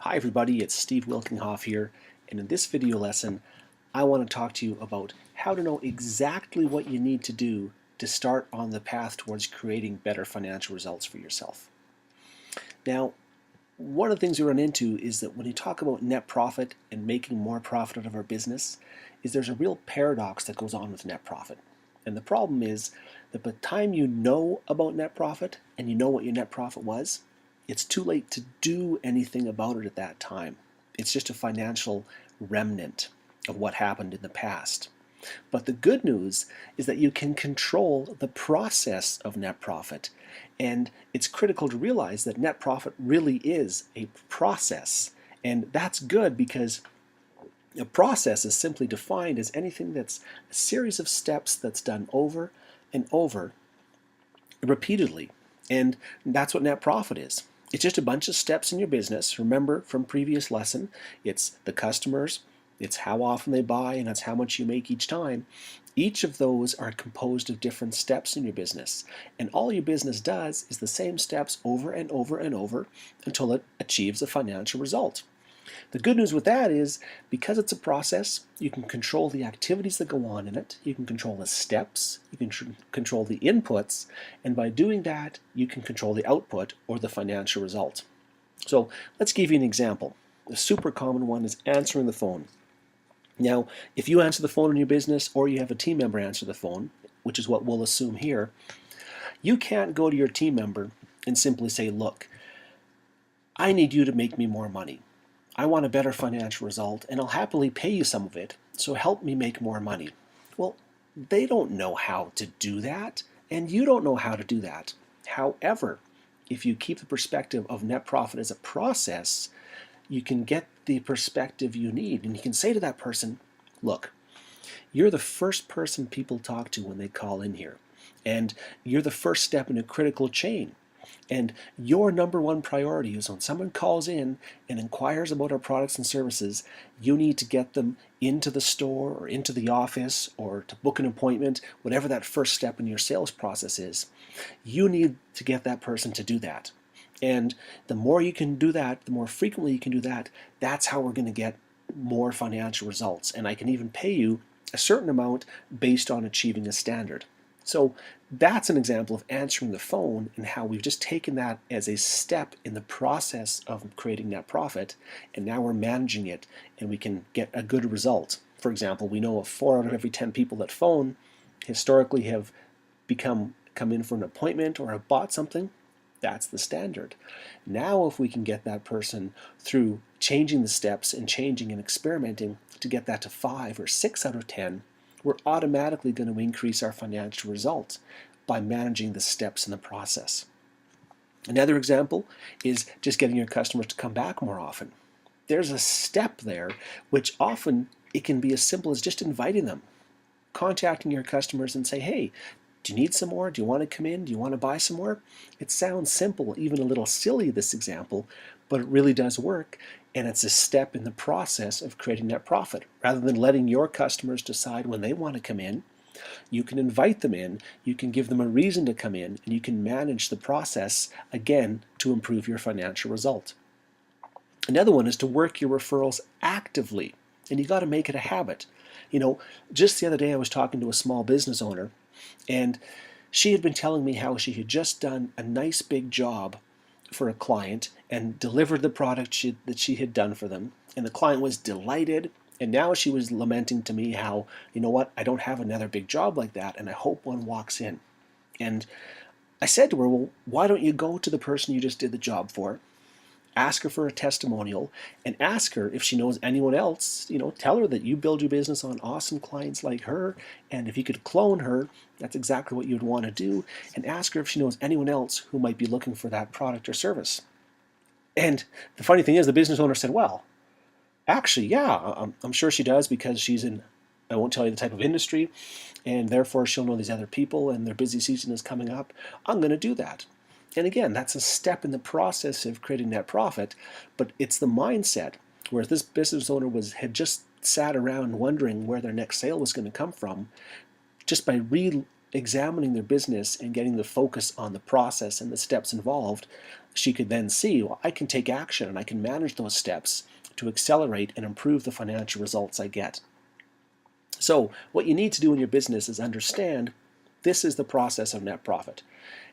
Hi everybody, it's Steve Wilkinghoff here, and in this video lesson I want to talk to you about how to know exactly what you need to do to start on the path towards creating better financial results for yourself. Now, one of the things we run into is that when you talk about net profit and making more profit out of our business, is there's a real paradox that goes on with net profit. And the problem is that by the time you know about net profit and you know what your net profit was, it's too late to do anything about it at that time. It's just a financial remnant of what happened in the past. But the good news is that you can control the process of net profit. And it's critical to realize that net profit really is a process. And that's good because a process is simply defined as anything that's a series of steps that's done over and over repeatedly. And that's what net profit is. It's just a bunch of steps in your business. Remember from previous lesson, it's the customers, it's how often they buy, and that's how much you make each time. Each of those are composed of different steps in your business. And all your business does is the same steps over and over and over until it achieves a financial result. The good news with that is because it's a process, you can control the activities that go on in it, you can control the steps, you can control the inputs, and by doing that, you can control the output or the financial result. So let's give you an example. A super common one is answering the phone. Now, if you answer the phone in your business or you have a team member answer the phone, which is what we'll assume here, you can't go to your team member and simply say, look, I need you to make me more money. I want a better financial result and I'll happily pay you some of it, so help me make more money. Well, they don't know how to do that, and you don't know how to do that. However, if you keep the perspective of net profit as a process, you can get the perspective you need, and you can say to that person, look, you're the first person people talk to when they call in here, and you're the first step in a critical chain. And your number one priority is when someone calls in and inquires about our products and services, you need to get them into the store or into the office or to book an appointment, whatever that first step in your sales process is. You need to get that person to do that. And the more you can do that, the more frequently you can do that, that's how we're going to get more financial results. And I can even pay you a certain amount based on achieving a standard. So that's an example of answering the phone and how we've just taken that as a step in the process of creating net profit, and now we're managing it and we can get a good result. For example, we know of 4 out of every 10 people that phone historically have come in for an appointment or have bought something. That's the standard. Now if we can get that person through changing the steps and changing and experimenting to get that to 5 or 6 out of 10, we're automatically going to increase our financial results by managing the steps in the process. Another example is just getting your customers to come back more often. There's a step there which often it can be as simple as just inviting them, contacting your customers and say, hey, do you need some more? Do you want to come in? Do you want to buy some more? It sounds simple, even a little silly, this example, but it really does work, and it's a step in the process of creating net profit. Rather than letting your customers decide when they want to come in, you can invite them in, you can give them a reason to come in, and you can manage the process, again, to improve your financial result. Another one is to work your referrals actively, and you got to make it a habit. You know, just the other day I was talking to a small business owner, and she had been telling me how she had just done a nice big job for a client and delivered the product that she had done for them. And the client was delighted. And now she was lamenting to me how, you know what, I don't have another big job like that, and I hope one walks in. And I said to her, well, why don't you go to the person you just did the job for, ask her for a testimonial, and ask her if she knows anyone else. You know, tell her that you build your business on awesome clients like her, and if you could clone her, that's exactly what you'd want to do, and ask her if she knows anyone else who might be looking for that product or service. And the funny thing is, the business owner said, well, actually, yeah, I'm sure she does, because she's in, I won't tell you the type of industry, and therefore she'll know these other people, and their busy season is coming up. I'm going to do that. And again, that's a step in the process of creating net profit, but it's the mindset. Whereas this business owner had just sat around wondering where their next sale was going to come from, just by re-examining their business and getting the focus on the process and the steps involved, she could then see, well, I can take action and I can manage those steps to accelerate and improve the financial results I get. So what you need to do in your business is understand this is the process of net profit.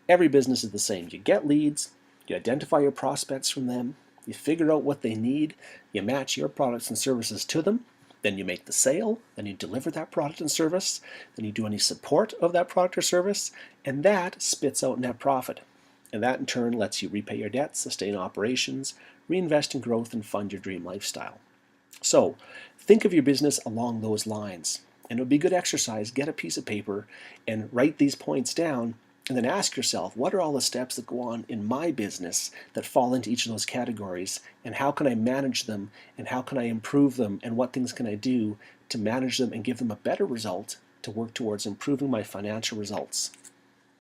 Every business is the same. You get leads, you identify your prospects from them, you figure out what they need, you match your products and services to them, then you make the sale, then you deliver that product and service, then you do any support of that product or service, and that spits out net profit. And that in turn lets you repay your debts, sustain operations, reinvest in growth, and fund your dream lifestyle. So think of your business along those lines. And it would be good exercise, get a piece of paper and write these points down, and then ask yourself, what are all the steps that go on in my business that fall into each of those categories, and how can I manage them, and how can I improve them, and what things can I do to manage them and give them a better result to work towards improving my financial results.